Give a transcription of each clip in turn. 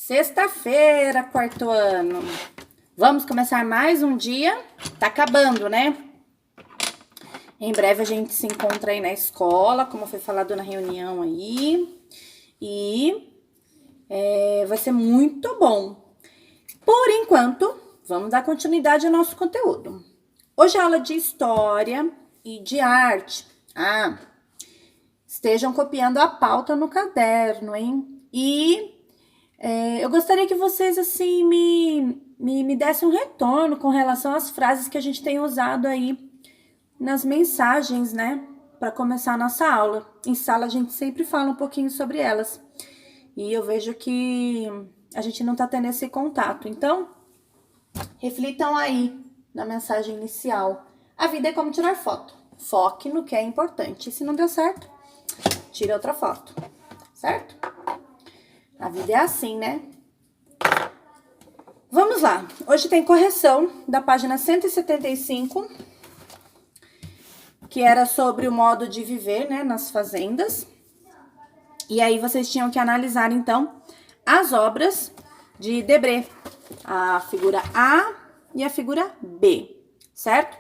Sexta-feira, quarto ano. Vamos começar mais um dia. Tá acabando, né? Em breve a gente se encontra aí na escola, como foi falado na reunião aí. E vai ser muito bom. Por enquanto, vamos dar continuidade ao nosso conteúdo. Hoje é aula de história e de arte. Estejam copiando a pauta no caderno, hein? E eu gostaria que vocês, assim, me dessem um retorno com relação às frases que a gente tem usado aí nas mensagens, né? Para começar a nossa aula. Em sala a gente sempre fala um pouquinho sobre elas. E eu vejo que a gente não tá tendo esse contato. Então, reflitam aí na mensagem inicial. A vida é como tirar foto. Foque no que é importante. E se não deu certo, tire outra foto. Certo? A vida é assim, né? Vamos lá. Hoje tem correção da página 175, que era sobre o modo de viver, né, nas fazendas. E aí vocês tinham que analisar, então, as obras de Debré, a figura A e a figura B, certo?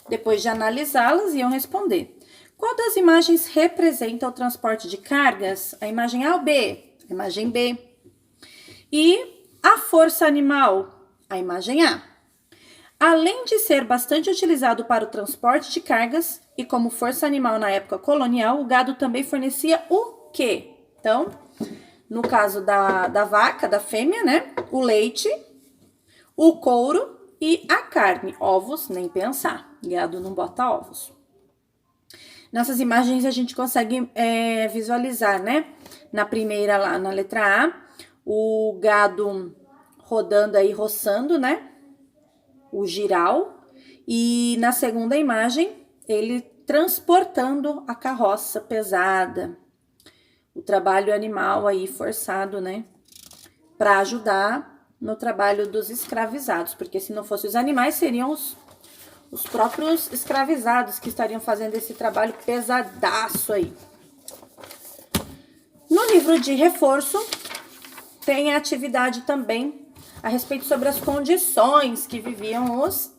Depois de analisá-las, iam responder. Qual das imagens representa o transporte de cargas? A imagem A ou B? A imagem B. E a força animal? A imagem A. Além de ser bastante utilizado para o transporte de cargas e como força animal na época colonial, o gado também fornecia o quê? Então, no caso da vaca, da fêmea, né? O leite, o couro e a carne. Ovos, nem pensar. Gado não bota ovos. Nessas imagens a gente consegue visualizar, né? Na primeira lá, na letra A, o gado rodando aí, roçando, né? O giral. E na segunda imagem, ele transportando a carroça pesada. O trabalho animal aí forçado, né? Para ajudar no trabalho dos escravizados. Porque se não fossem os animais, seriam os próprios escravizados que estariam fazendo esse trabalho pesadaço aí. No livro de reforço, tem a atividade também a respeito sobre as condições que viviam os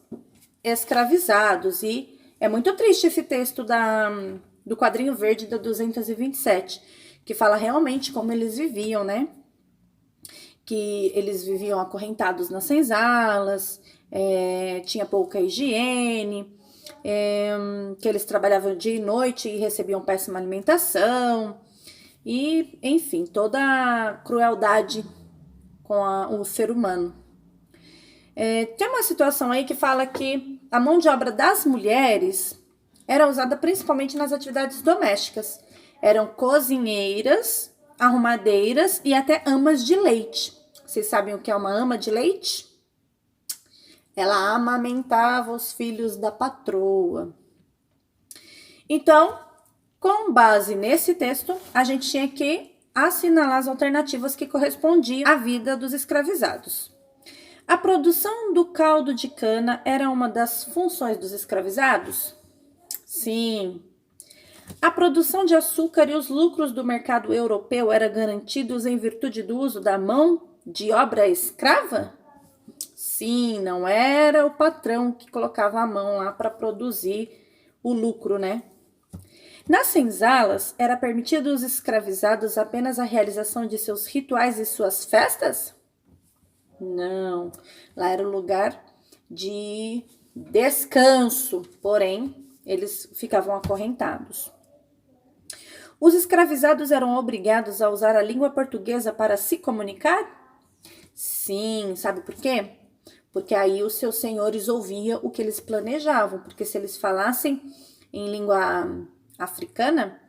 escravizados. E é muito triste esse texto do quadrinho verde da 227, que fala realmente como eles viviam, né? Que eles viviam acorrentados nas senzalas, tinha pouca higiene, que eles trabalhavam dia e noite e recebiam péssima alimentação, e, enfim, toda a crueldade com o ser humano. Tem uma situação aí que fala que a mão de obra das mulheres era usada principalmente nas atividades domésticas. Eram cozinheiras, arrumadeiras e até amas de leite. Vocês sabem o que é uma ama de leite? Ela amamentava os filhos da patroa. Então, com base nesse texto, a gente tinha que assinalar as alternativas que correspondiam à vida dos escravizados. A produção do caldo de cana era uma das funções dos escravizados? Sim. A produção de açúcar e os lucros do mercado europeu eram garantidos em virtude do uso da mão de obra escrava? Sim, não era o patrão que colocava a mão lá para produzir o lucro, né? Nas senzalas, era permitido aos escravizados apenas a realização de seus rituais e suas festas? Não, lá era o lugar de descanso, porém, eles ficavam acorrentados. Os escravizados eram obrigados a usar a língua portuguesa para se comunicar? Sim, sabe por quê? Porque aí os seus senhores ouviam o que eles planejavam, porque se eles falassem em língua africana,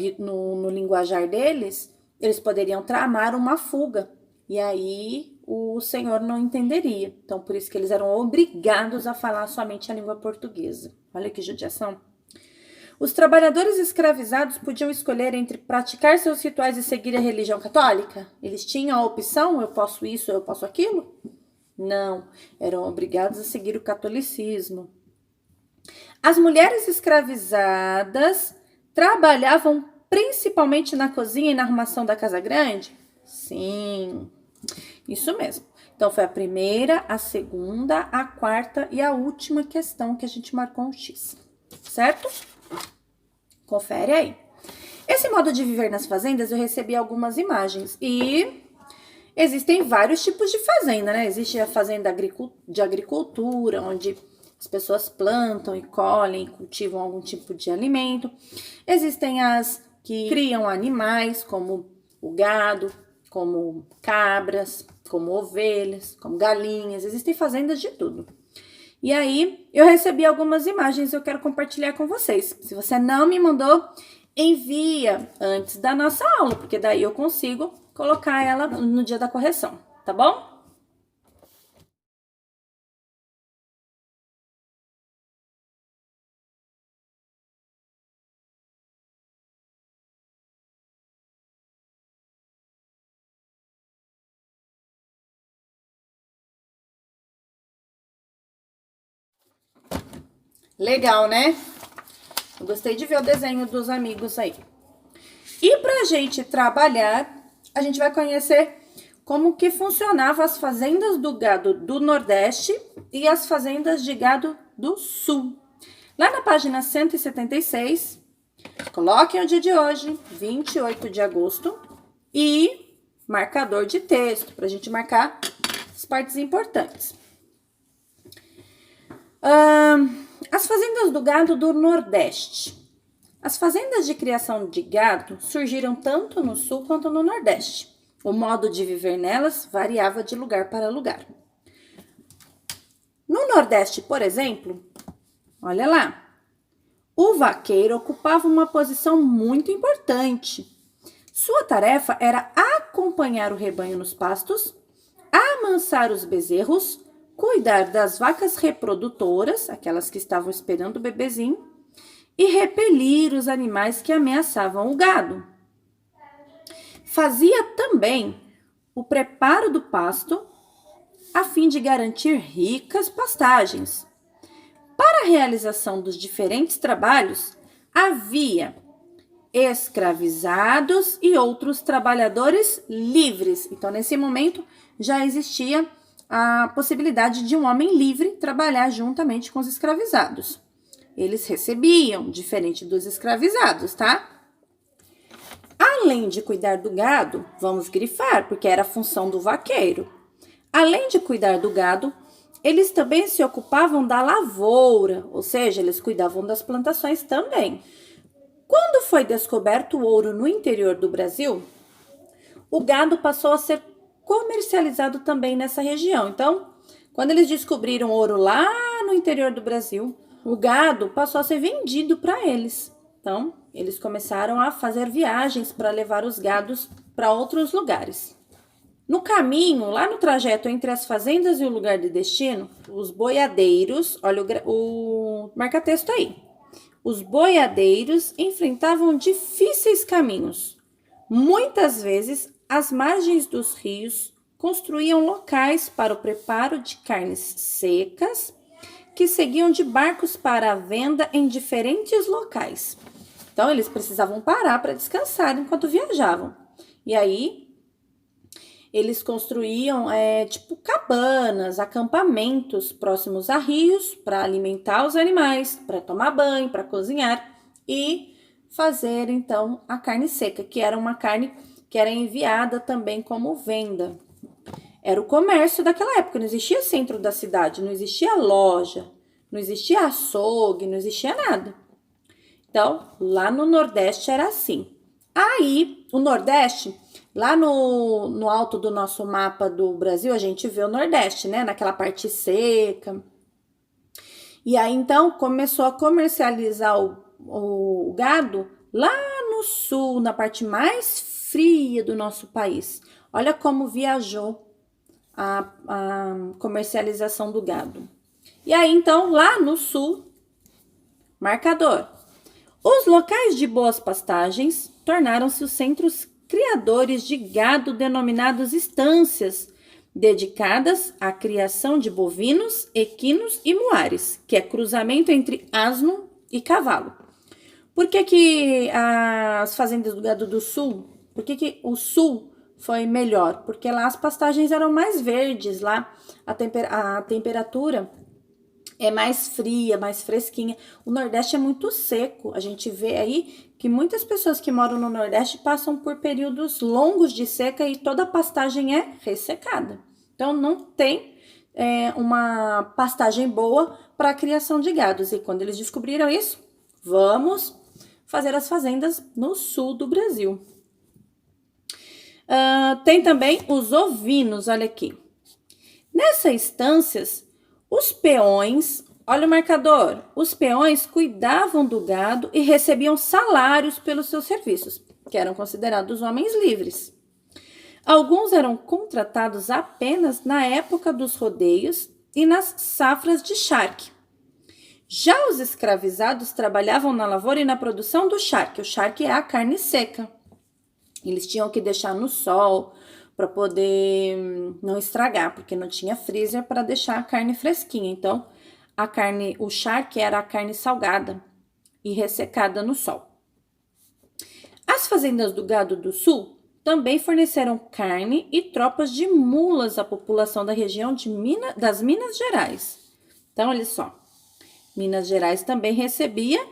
no linguajar deles, eles poderiam tramar uma fuga, e aí o senhor não entenderia. Então, por isso que eles eram obrigados a falar somente a língua portuguesa. Olha que judiação. Os trabalhadores escravizados podiam escolher entre praticar seus rituais e seguir a religião católica? Eles tinham a opção, eu posso isso, eu posso aquilo? Não, eram obrigados a seguir o catolicismo. As mulheres escravizadas trabalhavam principalmente na cozinha e na arrumação da casa grande? Sim. Isso mesmo. Então, foi a primeira, a segunda, a quarta e a última questão que a gente marcou um X, certo? Confere aí. Esse modo de viver nas fazendas, eu recebi algumas imagens e existem vários tipos de fazenda, né? Existe a fazenda de agricultura, onde as pessoas plantam e colhem e cultivam algum tipo de alimento. Existem as que criam animais, como o gado, como cabras, como ovelhas, como galinhas. Existem fazendas de tudo. E aí, eu recebi algumas imagens e eu quero compartilhar com vocês. Se você não me mandou, envia antes da nossa aula, porque daí eu consigo colocar ela no dia da correção, tá bom? Legal, né? Eu gostei de ver o desenho dos amigos aí. E pra gente trabalhar, a gente vai conhecer como que funcionavam as fazendas do gado do Nordeste e as fazendas de gado do Sul. Lá na página 176, coloquem o dia de hoje, 28 de agosto, e marcador de texto, pra gente marcar as partes importantes. As fazendas do gado do Nordeste. As fazendas de criação de gado surgiram tanto no Sul quanto no Nordeste. O modo de viver nelas variava de lugar para lugar. No Nordeste, por exemplo, olha lá, o vaqueiro ocupava uma posição muito importante. Sua tarefa era acompanhar o rebanho nos pastos, amansar os bezerros, cuidar das vacas reprodutoras, aquelas que estavam esperando o bebezinho, e repelir os animais que ameaçavam o gado. Fazia também o preparo do pasto, a fim de garantir ricas pastagens. Para a realização dos diferentes trabalhos, havia escravizados e outros trabalhadores livres. Então, nesse momento, já existia a possibilidade de um homem livre trabalhar juntamente com os escravizados. Eles recebiam, diferente dos escravizados, tá? Além de cuidar do gado, vamos grifar, porque era a função do vaqueiro. Além de cuidar do gado, eles também se ocupavam da lavoura, ou seja, eles cuidavam das plantações também. Quando foi descoberto o ouro no interior do Brasil, o gado passou a ser comercializado também nessa região. Então, quando eles descobriram ouro lá no interior do Brasil, o gado passou a ser vendido para eles. Então, eles começaram a fazer viagens para levar os gados para outros lugares. No caminho, lá no trajeto entre as fazendas e o lugar de destino, os boiadeiros, olha o marca-texto aí. Os boiadeiros enfrentavam difíceis caminhos. Muitas vezes, às margens dos rios, construíam locais para o preparo de carnes secas, que seguiam de barcos para a venda em diferentes locais. Então, eles precisavam parar para descansar enquanto viajavam. E aí, eles construíam tipo cabanas, acampamentos próximos a rios para alimentar os animais, para tomar banho, para cozinhar e fazer então a carne seca, que era uma carne que era enviada também como venda. Era o comércio daquela época, não existia centro da cidade, não existia loja, não existia açougue, não existia nada. Então, lá no Nordeste era assim. Aí, o Nordeste, lá no alto do nosso mapa do Brasil, a gente vê o Nordeste, né? Naquela parte seca. E aí, então, começou a comercializar o gado lá no sul, na parte mais fria do nosso país. Olha como viajou a comercialização do gado. E aí, então, lá no sul, marcador. Os locais de boas pastagens tornaram-se os centros criadores de gado denominados estâncias, dedicadas à criação de bovinos, equinos e muares, que é cruzamento entre asno e cavalo. Por que as fazendas do gado do sul, por que o sul foi melhor, porque lá as pastagens eram mais verdes, lá a temperatura é mais fria, mais fresquinha. O Nordeste é muito seco. A gente vê aí que muitas pessoas que moram no Nordeste passam por períodos longos de seca e toda a pastagem é ressecada. Então, não tem uma pastagem boa para a criação de gados. E quando eles descobriram isso, vamos fazer as fazendas no sul do Brasil. Tem também os ovinos, olha aqui. Nessas estâncias, os peões, olha o marcador, os peões cuidavam do gado e recebiam salários pelos seus serviços, que eram considerados homens livres. Alguns eram contratados apenas na época dos rodeios e nas safras de charque. Já os escravizados trabalhavam na lavoura e na produção do charque. O charque é a carne seca. Eles tinham que deixar no sol para poder não estragar, porque não tinha freezer para deixar a carne fresquinha. Então, o charque era a carne salgada e ressecada no sol. As fazendas do gado do sul também forneceram carne e tropas de mulas à população da região das Minas Gerais. Então, olha só, Minas Gerais também recebia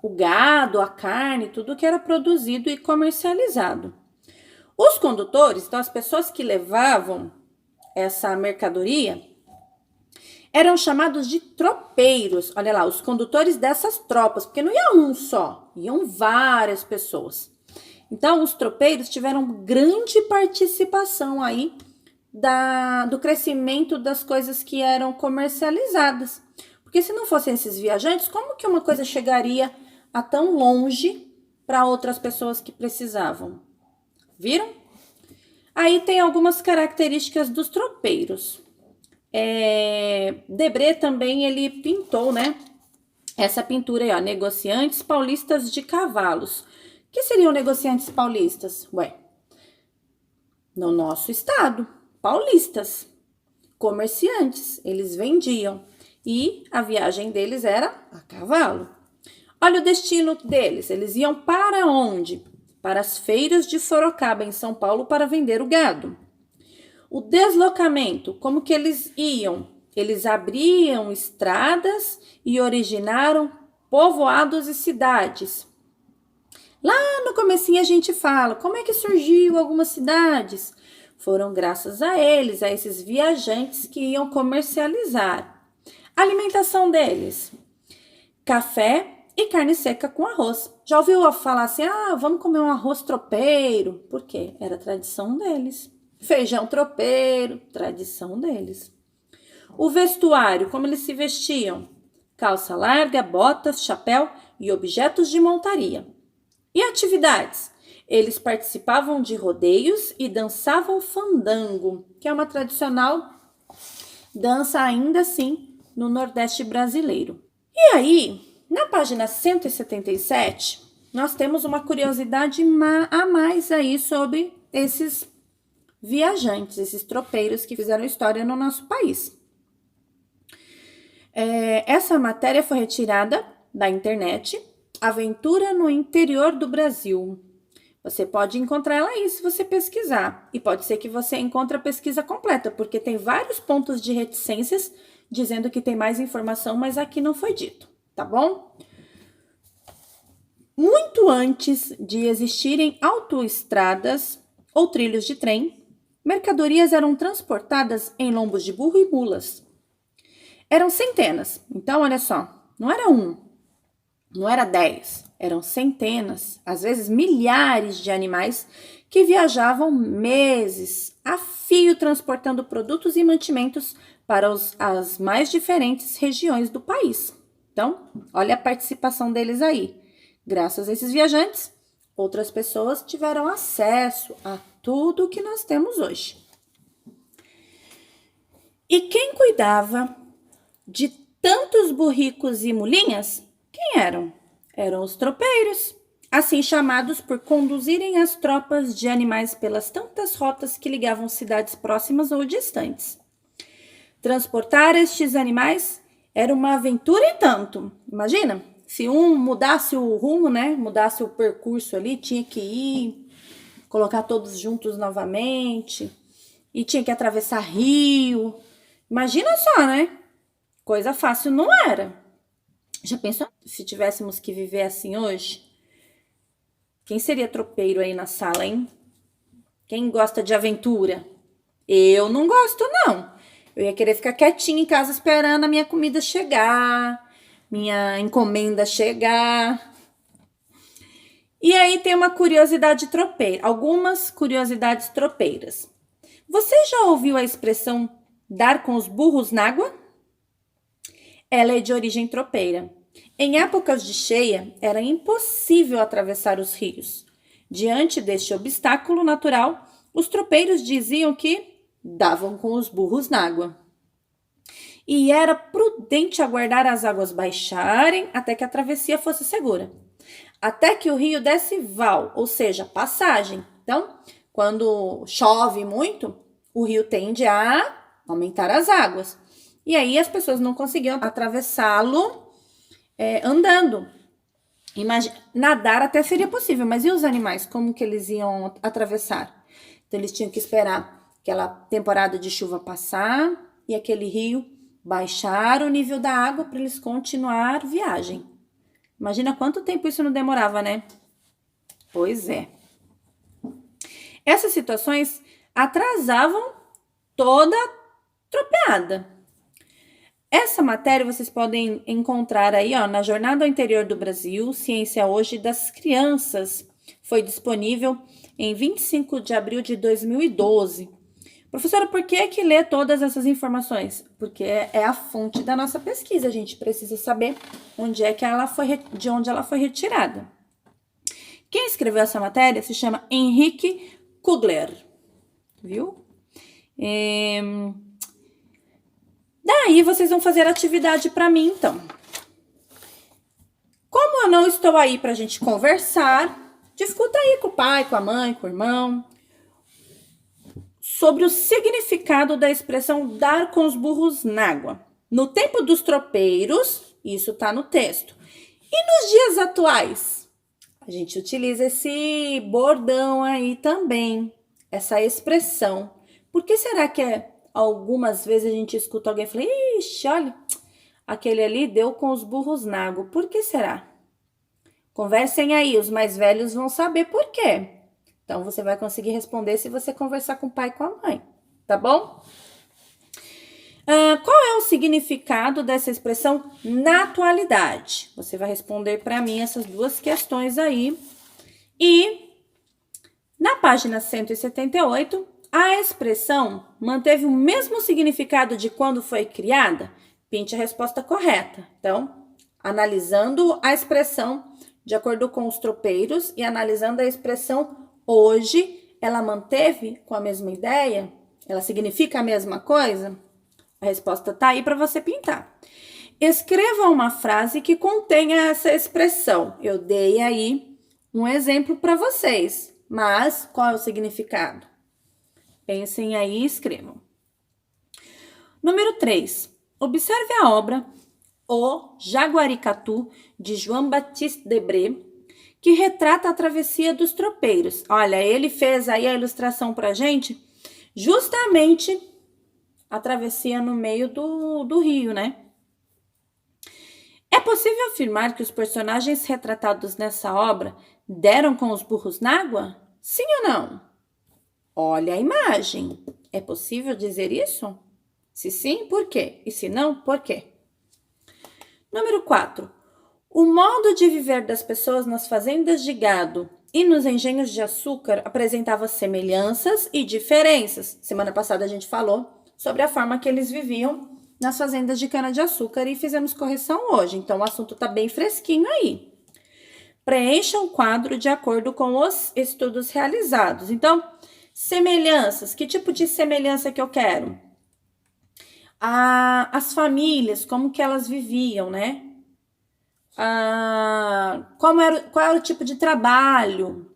o gado, a carne, tudo que era produzido e comercializado. Os condutores, então as pessoas que levavam essa mercadoria, eram chamados de tropeiros. Olha lá, os condutores dessas tropas, porque não ia um só, iam várias pessoas. Então, os tropeiros tiveram grande participação aí do crescimento das coisas que eram comercializadas. Porque se não fossem esses viajantes, como que uma coisa chegaria a tão longe para outras pessoas que precisavam? Viram? Aí tem algumas características dos tropeiros. Debré também, ele pintou, né? Essa pintura aí, ó, negociantes paulistas de cavalos. O que seriam negociantes paulistas? No nosso estado, paulistas, comerciantes, eles vendiam e a viagem deles era a cavalo. Olha o destino deles, eles iam para onde? Para as feiras de Sorocaba, em São Paulo, para vender o gado. O deslocamento, como que eles iam? Eles abriam estradas e originaram povoados e cidades. Lá no comecinho a gente fala, como é que surgiu algumas cidades? Foram graças a eles, a esses viajantes que iam comercializar. A alimentação deles, café e carne seca com arroz. Já ouviu falar assim, vamos comer um arroz tropeiro? Por quê? Era tradição deles. Feijão tropeiro, tradição deles. O vestuário, como eles se vestiam? Calça larga, botas, chapéu e objetos de montaria. E atividades? Eles participavam de rodeios e dançavam fandango, que é uma tradicional dança ainda assim no Nordeste brasileiro. E aí, na página 177, nós temos uma curiosidade a mais aí sobre esses viajantes, esses tropeiros que fizeram história no nosso país. Essa matéria foi retirada da internet, Aventura no Interior do Brasil. Você pode encontrar ela aí se você pesquisar. E pode ser que você encontre a pesquisa completa, porque tem vários pontos de reticências dizendo que tem mais informação, mas aqui não foi dito, tá bom? Muito antes de existirem autoestradas ou trilhos de trem, mercadorias eram transportadas em lombos de burro e mulas. Eram centenas. Então, olha só, não era não era 10, eram centenas, às vezes milhares de animais que viajavam meses a fio transportando produtos e mantimentos para as mais diferentes regiões do país. Então, olha a participação deles aí. Graças a esses viajantes, outras pessoas tiveram acesso a tudo que nós temos hoje. E quem cuidava de tantos burricos e mulinhas? Quem eram? Eram os tropeiros, assim chamados por conduzirem as tropas de animais pelas tantas rotas que ligavam cidades próximas ou distantes. Transportar estes animais era uma aventura e tanto. Imagina, se um mudasse o rumo, né? Mudasse o percurso ali, tinha que ir colocar todos juntos novamente. E tinha que atravessar rio. Imagina só, né? Coisa fácil não era. Já pensou se tivéssemos que viver assim hoje? Quem seria tropeiro aí na sala, hein? Quem gosta de aventura? Eu não gosto, não. Eu ia querer ficar quietinha em casa esperando a minha comida chegar, minha encomenda chegar. E aí tem uma curiosidade tropeira, algumas curiosidades tropeiras. Você já ouviu a expressão dar com os burros na água? Ela é de origem tropeira. Em épocas de cheia, era impossível atravessar os rios. Diante deste obstáculo natural, os tropeiros diziam que davam com os burros na água. E era prudente aguardar as águas baixarem até que a travessia fosse segura. Até que o rio desse val, ou seja, passagem. Então, quando chove muito, o rio tende a aumentar as águas. E aí as pessoas não conseguiam atravessá-lo andando. Nadar até seria possível, mas e os animais? Como que eles iam atravessar? Então, eles tinham que esperar aquela temporada de chuva passar e aquele rio baixar o nível da água para eles continuar viagem. Imagina quanto tempo isso não demorava, né? Pois é. Essas situações atrasavam toda a tropeada. Essa matéria vocês podem encontrar aí, ó, na Jornada ao Interior do Brasil, Ciência Hoje das Crianças. Foi disponível em 25 de abril de 2012. Professora, por que lê todas essas informações? Porque é a fonte da nossa pesquisa. A gente precisa saber de onde ela foi retirada. Quem escreveu essa matéria se chama Henrique Kugler, viu? Daí vocês vão fazer atividade para mim, então. Como eu não estou aí para a gente conversar, discuta aí com o pai, com a mãe, com o irmão, sobre o significado da expressão dar com os burros na água. No tempo dos tropeiros, isso está no texto. E nos dias atuais? A gente utiliza esse bordão aí também, essa expressão. Por que será que algumas vezes a gente escuta alguém falar, ixi, olha, aquele ali deu com os burros na água. Por que será? Conversem aí, os mais velhos vão saber por quê. Então, você vai conseguir responder se você conversar com o pai e com a mãe, tá bom? Qual é o significado dessa expressão na atualidade? Você vai responder para mim essas duas questões aí. E na página 178, a expressão manteve o mesmo significado de quando foi criada? Pinte a resposta correta. Então, analisando a expressão de acordo com os tropeiros e analisando a expressão hoje, ela manteve com a mesma ideia? Ela significa a mesma coisa? A resposta tá aí para você pintar. Escreva uma frase que contenha essa expressão. Eu dei aí um exemplo para vocês, mas qual é o significado? Pensem aí e escrevam. Número 3. Observe a obra O Jaguaricatu, de João Baptiste Debré, que retrata a travessia dos tropeiros. Olha, ele fez aí a ilustração pra gente, justamente a travessia no meio do rio, né? É possível afirmar que os personagens retratados nessa obra deram com os burros na água? Sim ou não? Olha a imagem. É possível dizer isso? Se sim, por quê? E se não, por quê? Número 4. O modo de viver das pessoas nas fazendas de gado e nos engenhos de açúcar apresentava semelhanças e diferenças. Semana passada a gente falou sobre a forma que eles viviam nas fazendas de cana-de-açúcar e fizemos correção hoje. Então, o assunto está bem fresquinho aí. Preencha o quadro de acordo com os estudos realizados. Então, semelhanças. Que tipo de semelhança que eu quero? As famílias, como que elas viviam, né? Qual era o tipo de trabalho?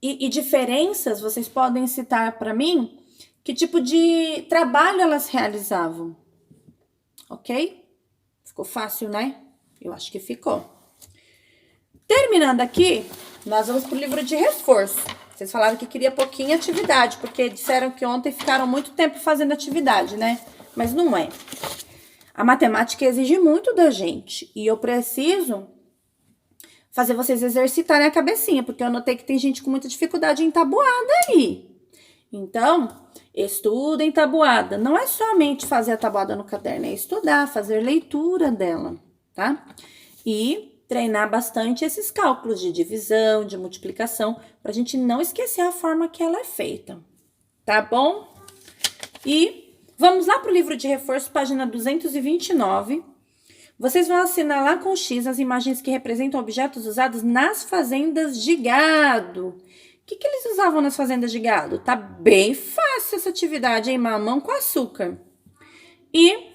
E diferenças, vocês podem citar para mim que tipo de trabalho elas realizavam. Ok? Ficou fácil, né? Eu acho que ficou. Terminando aqui, nós vamos pro livro de reforço. Vocês falaram que queria pouquinha atividade, porque disseram que ontem ficaram muito tempo fazendo atividade, né? Mas não é. A matemática exige muito da gente. E eu preciso fazer vocês exercitarem a cabecinha, porque eu notei que tem gente com muita dificuldade em tabuada aí. Então, estudem tabuada. Não é somente fazer a tabuada no caderno, é estudar, fazer leitura dela, tá? E treinar bastante esses cálculos de divisão, de multiplicação, pra gente não esquecer a forma que ela é feita, tá bom? E vamos lá pro livro de reforço, página 229. Vocês vão assinalar com X as imagens que representam objetos usados nas fazendas de gado. O que eles usavam nas fazendas de gado? Tá bem fácil essa atividade, hein? Mamão com açúcar. E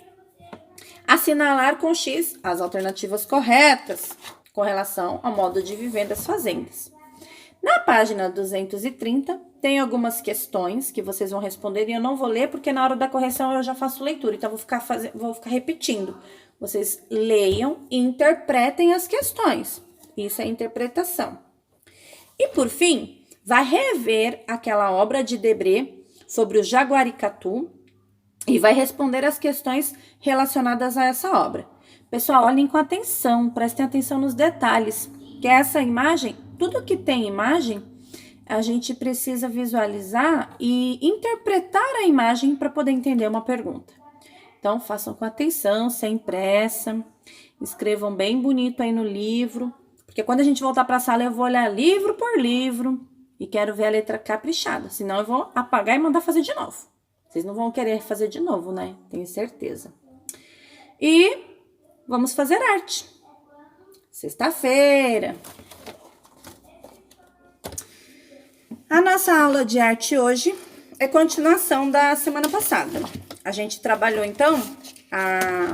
assinalar com X as alternativas corretas com relação ao modo de viver das fazendas. Na página 230, tem algumas questões que vocês vão responder e eu não vou ler porque na hora da correção eu já faço leitura, então vou ficar repetindo. Vocês leiam e interpretem as questões. Isso é interpretação. E por fim, vai rever aquela obra de Debré sobre o jaguaricatu e vai responder as questões relacionadas a essa obra. Pessoal, olhem com atenção, prestem atenção nos detalhes, que essa imagem, tudo que tem imagem, a gente precisa visualizar e interpretar a imagem para poder entender uma pergunta. Então, façam com atenção, sem pressa, escrevam bem bonito aí no livro, porque quando a gente voltar para a sala eu vou olhar livro por livro e quero ver a letra caprichada, senão eu vou apagar e mandar fazer de novo. Vocês não vão querer fazer de novo, né? Tenho certeza. E vamos fazer arte. Sexta-feira. A nossa aula de arte hoje é continuação da semana passada. A gente trabalhou, então,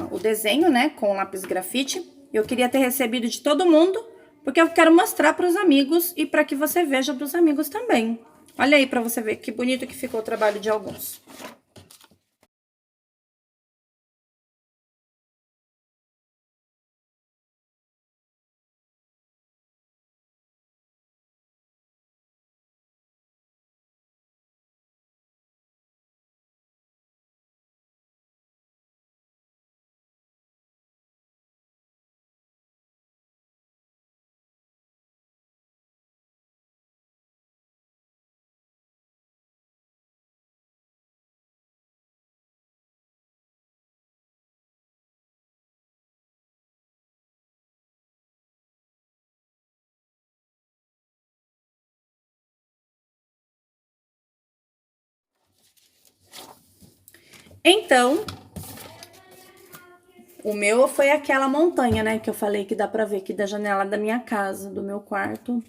o desenho, né, com lápis grafite. Eu queria ter recebido de todo mundo, porque eu quero mostrar para os amigos e para que você veja dos amigos também. Olha aí para você ver que bonito que ficou o trabalho de alguns. Então, o meu foi aquela montanha, né, que eu falei que dá pra ver aqui da janela da minha casa, do meu quarto,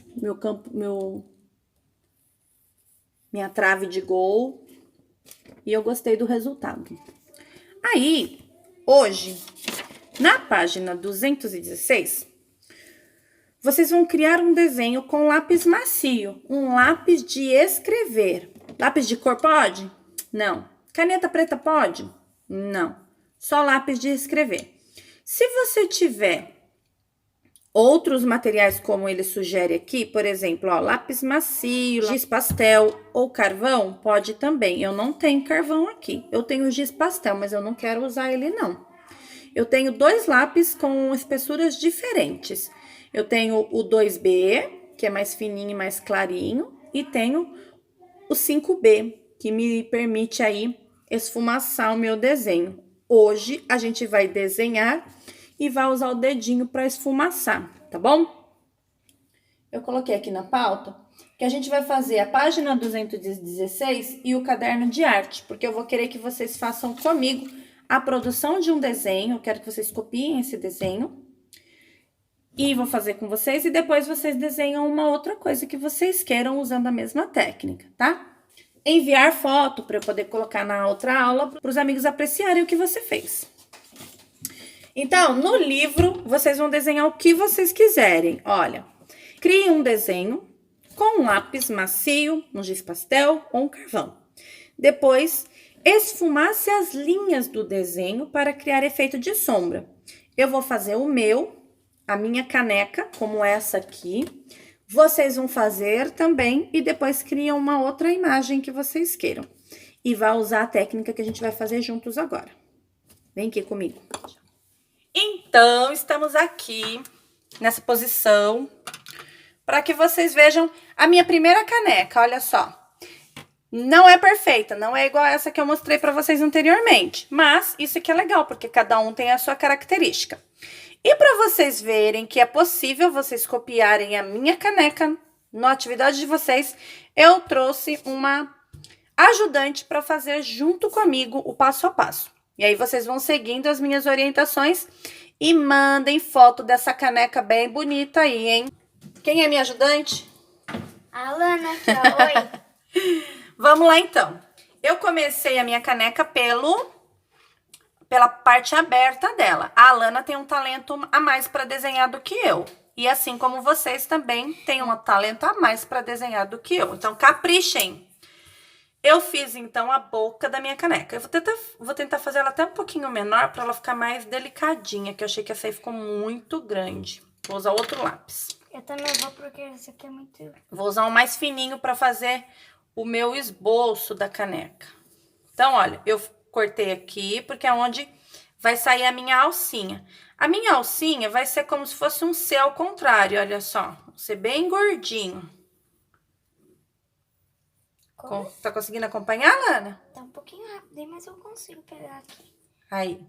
minha trave de gol, e eu gostei do resultado. Aí, hoje, na página 216, vocês vão criar um desenho com lápis macio, um lápis de escrever. Lápis de cor pode? Não. Caneta preta pode? Não. Só lápis de escrever. Se você tiver outros materiais como ele sugere aqui, por exemplo, ó, lápis macio, giz pastel ou carvão, pode também. Eu não tenho carvão aqui. Eu tenho giz pastel, mas eu não quero usar ele não. Eu tenho dois lápis com espessuras diferentes. Eu tenho o 2B, que é mais fininho e mais clarinho, e tenho o 5B, que me permite aí esfumaçar o meu desenho. Hoje a gente vai desenhar e vai usar o dedinho para esfumaçar, tá bom? Eu coloquei aqui na pauta que a gente vai fazer a página 216 e o caderno de arte, porque eu vou querer que vocês façam comigo a produção de um desenho. Eu quero que vocês copiem esse desenho e vou fazer com vocês, e depois vocês desenham uma outra coisa que vocês queiram usando a mesma técnica, tá? Enviar foto para eu poder colocar na outra aula para os amigos apreciarem o que você fez. Então, no livro, vocês vão desenhar o que vocês quiserem. Olha, crie um desenho com um lápis macio, um giz pastel ou um carvão. Depois, esfumace as linhas do desenho para criar efeito de sombra. Eu vou fazer o meu a minha caneca, como essa aqui. Vocês vão fazer também e depois criam uma outra imagem que vocês queiram. E vai usar a técnica que a gente vai fazer juntos agora. Vem aqui comigo. Então, estamos aqui nessa posição para que vocês vejam a minha primeira caneca, olha só. Não é perfeita, não é igual essa que eu mostrei para vocês anteriormente, mas isso aqui é legal, porque cada um tem a sua característica. E para vocês verem que é possível vocês copiarem a minha caneca na atividade de vocês, eu trouxe uma ajudante para fazer junto comigo o passo a passo. E aí vocês vão seguindo as minhas orientações e mandem foto dessa caneca bem bonita aí, hein? Quem é minha ajudante? A Alana aqui, ó. Oi. Vamos lá, então. Eu comecei a minha caneca pela parte aberta dela. A Alana tem um talento a mais para desenhar do que eu. E assim como vocês também têm um talento a mais para desenhar do que eu. Então, caprichem. Eu fiz, então, a boca da minha caneca. Eu vou tentar fazer ela até um pouquinho menor para ela ficar mais delicadinha, que eu achei que essa aí ficou muito grande. Vou usar outro lápis. Eu também vou, porque esse aqui é muito... Vou usar um mais fininho para fazer o meu esboço da caneca. Então, olha, eu cortei aqui, porque é onde vai sair a minha alcinha. A minha alcinha vai ser como se fosse um C ao contrário, olha só. Vai ser bem gordinho. Tá conseguindo acompanhar, Lana? Tá um pouquinho rápido, mas eu consigo pegar aqui. Aí.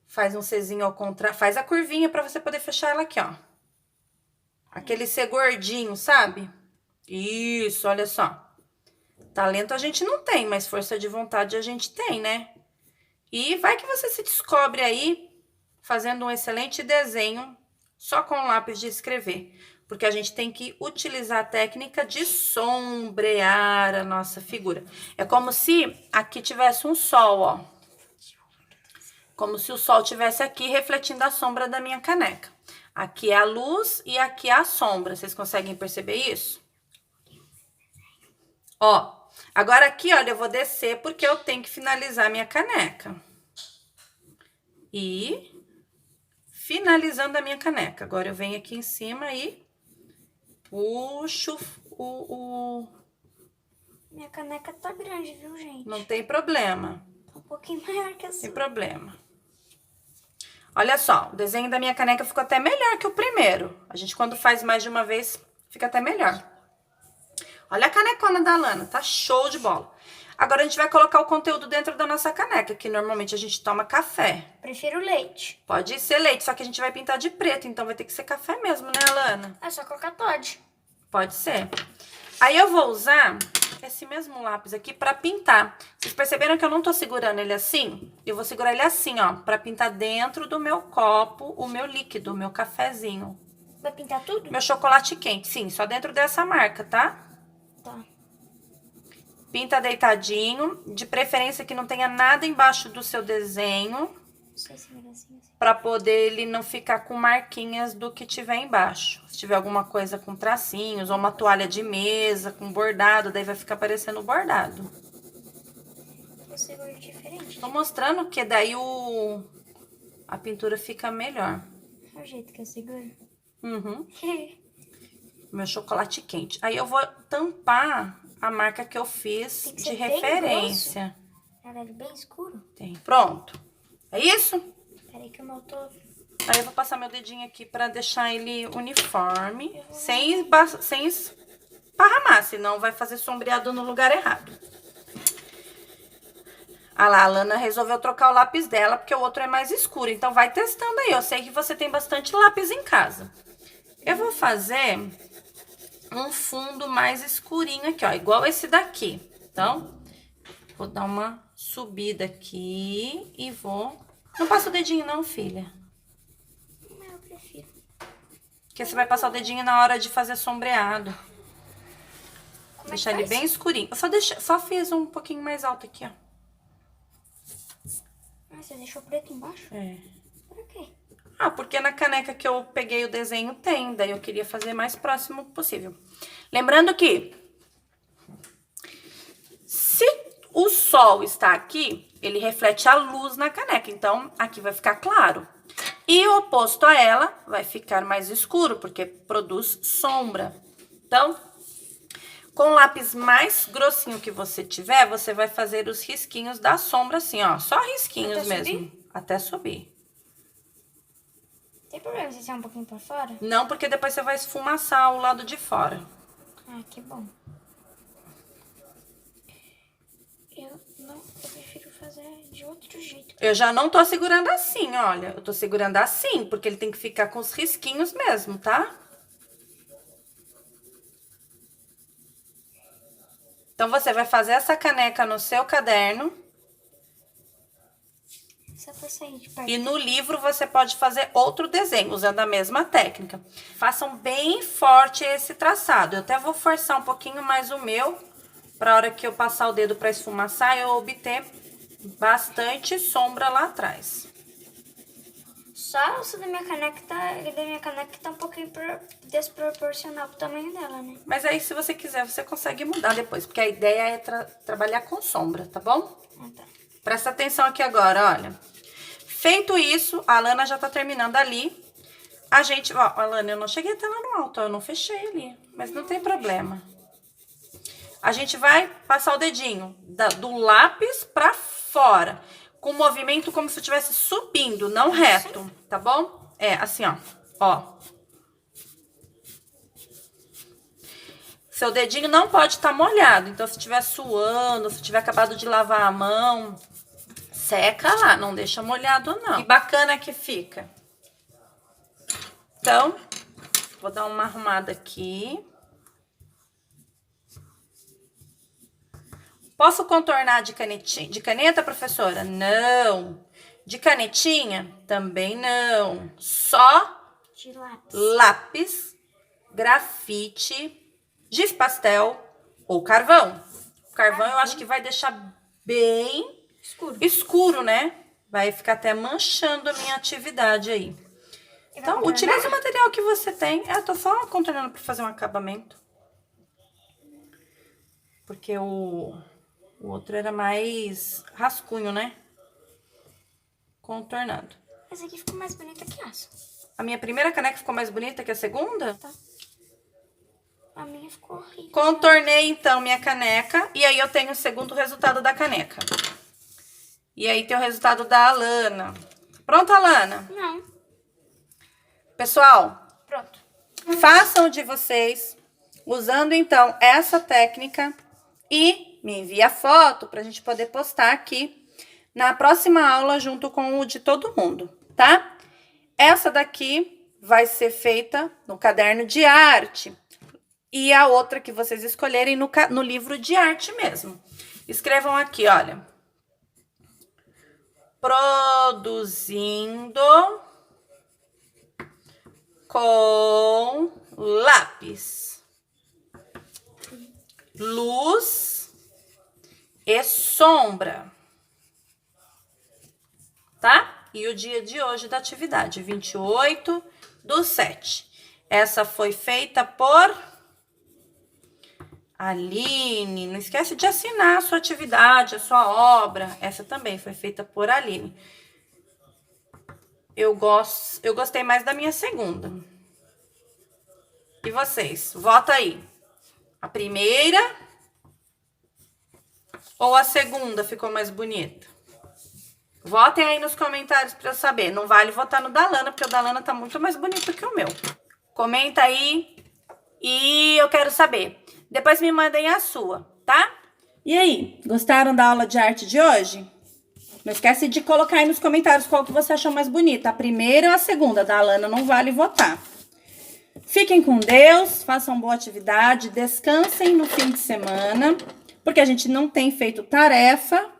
Faz um Czinho ao contrário. Faz a curvinha pra você poder fechar ela aqui, ó. Aquele C gordinho, sabe? Isso, olha só. Talento a gente não tem, mas força de vontade a gente tem, né? E vai que você se descobre aí fazendo um excelente desenho só com lápis de escrever. Porque a gente tem que utilizar a técnica de sombrear a nossa figura. É como se aqui tivesse um sol, ó. Como se o sol estivesse aqui refletindo a sombra da minha caneca. Aqui é a luz e aqui é a sombra. Vocês conseguem perceber isso? Ó, agora aqui, olha, eu vou descer porque eu tenho que finalizar a minha caneca. E finalizando a minha caneca. Agora eu venho aqui em cima e puxo Minha caneca tá grande, viu, gente? Não tem problema. Tá um pouquinho maior que a sua. Sem problema. Olha só, o desenho da minha caneca ficou até melhor que o primeiro. A gente, quando faz mais de uma vez, fica até melhor. Olha a canecona da Lana, tá show de bola. Agora a gente vai colocar o conteúdo dentro da nossa caneca, que normalmente a gente toma café. Prefiro leite. Pode ser leite, só que a gente vai pintar de preto, então vai ter que ser café mesmo, né, Lana? É só colocar Toddy. Pode ser. Aí eu vou usar esse mesmo lápis aqui pra pintar. Vocês perceberam que eu não tô segurando ele assim? Eu vou segurar ele assim, ó, pra pintar dentro do meu copo o meu líquido, o meu cafezinho. Vai pintar tudo? Meu chocolate quente, sim, só dentro dessa marca, tá? Tá. Pinta deitadinho, de preferência que não tenha nada embaixo do seu desenho. Não sei se vai assim. Pra poder ele não ficar com marquinhas do que tiver embaixo. Se tiver alguma coisa com tracinhos, ou uma toalha de mesa com bordado, daí vai ficar parecendo bordado. Eu seguro diferente. Tô mostrando que daí a pintura fica melhor. É o jeito que eu seguro. Uhum. Meu chocolate quente. Aí eu vou tampar a marca que eu fiz Tem que de ser bem referência. Era ele bem escuro. Tem. Pronto. É isso? Peraí que o meu tô... Aí eu vou passar meu dedinho aqui pra deixar ele uniforme, sem esparramar, senão vai fazer sombreado no lugar errado. Ah lá, a Lana resolveu trocar o lápis dela, porque o outro é mais escuro, então vai testando aí. Eu sei que você tem bastante lápis em casa. Eu vou fazer um fundo mais escurinho aqui, ó, igual esse daqui. Então, vou dar uma subida aqui e vou... Não passa o dedinho não, filha. Eu prefiro. Porque você vai passar o dedinho na hora de fazer sombreado. Deixar ele bem escurinho. Eu só fiz um pouquinho mais alto aqui, ó. Ah, você deixou preto embaixo? É. Pra quê? Ah, porque na caneca que eu peguei o desenho tem. Daí eu queria fazer mais próximo possível. Lembrando que se o sol está aqui, ele reflete a luz na caneca. Então, aqui vai ficar claro. E o oposto a ela vai ficar mais escuro, porque produz sombra. Então, com o lápis mais grossinho que você tiver, você vai fazer os risquinhos da sombra assim, ó. Só risquinhos Até mesmo. subir? Até subir. Tem problema se ser um pouquinho pra fora? Não, porque depois você vai esfumaçar o lado de fora. Ah, que bom. Eu prefiro fazer de outro jeito. Eu já não tô segurando assim, olha. Eu tô segurando assim, porque ele tem que ficar com os risquinhos mesmo, tá? Então, você vai fazer essa caneca no seu caderno. Só pra sair de perto. E no livro você pode fazer outro desenho, usando a mesma técnica. Façam bem forte esse traçado. Eu até vou forçar um pouquinho mais o meu, pra hora que eu passar o dedo pra esfumaçar, eu obter bastante sombra lá atrás. Só o da minha caneca tá um pouquinho desproporcional pro tamanho dela, né? Mas aí, se você quiser, você consegue mudar depois, porque a ideia é trabalhar com sombra, tá bom? Ah, tá. Presta atenção aqui agora, olha. Feito isso, a Alana já tá terminando ali. A gente... Ó, Alana, eu não cheguei até lá no alto, ó, eu não fechei ali. Mas não tem problema. A gente vai passar o dedinho do lápis pra fora. Com movimento como se estivesse subindo, não reto, tá bom? É, assim, ó. Ó. Seu dedinho não pode estar molhado. Então, se estiver suando, se tiver acabado de lavar a mão, seca lá, não deixa molhado, não. Que bacana que fica. Então, vou dar uma arrumada aqui. Posso contornar de canetinha, de caneta, professora? Não. De canetinha? Também não. Só De lápis. lápis, grafite, giz pastel ou carvão. O carvão eu acho que vai deixar bem escuro, né? Vai ficar até manchando a minha atividade aí. Então, utilize o material que você tem. Eu tô só contornando para fazer um acabamento. Porque o outro era mais rascunho, né? Contornado. Essa aqui ficou mais bonita que essa. A minha primeira caneca ficou mais bonita que a segunda? Tá. A minha ficou horrível. Contornei, então, minha caneca. E aí, eu tenho o segundo resultado da caneca. E aí, tem o resultado da Alana. Pronto, Alana? Não. Pessoal, Pronto. façam de vocês, usando, então, essa técnica. E me envie a foto pra gente poder postar aqui na próxima aula junto com o de todo mundo, tá? Essa daqui vai ser feita no caderno de arte. E a outra que vocês escolherem no livro de arte mesmo. Escrevam aqui, olha. Produzindo com lápis. Luz e sombra, tá? E o dia de hoje da atividade, 28/7. Essa foi feita por Aline. Não esquece de assinar a sua atividade, a sua obra. Essa também foi feita por Aline. Eu gostei mais da minha segunda. E vocês? Vota aí. A primeira ou a segunda ficou mais bonita? Votem aí nos comentários para eu saber. Não vale votar no da Lana, porque o da Lana tá muito mais bonito que o meu. Comenta aí e eu quero saber. Depois me mandem a sua, tá? E aí, gostaram da aula de arte de hoje? Não esquece de colocar aí nos comentários qual que você achou mais bonita. A primeira ou a segunda? Da Lana não vale votar. Fiquem com Deus, façam boa atividade, descansem no fim de semana, porque a gente não tem feito tarefa.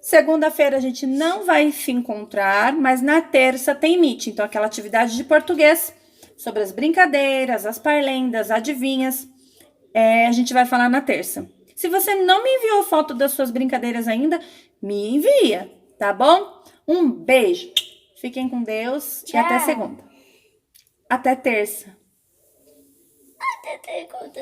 Segunda-feira a gente não vai se encontrar, mas na terça tem meet. Então, aquela atividade de português sobre as brincadeiras, as parlendas, adivinhas, a gente vai falar na terça. Se você não me enviou foto das suas brincadeiras ainda, me envia, tá bom? Um beijo. Fiquem com Deus. Tchau. E até segunda. Até terça. Até segunda,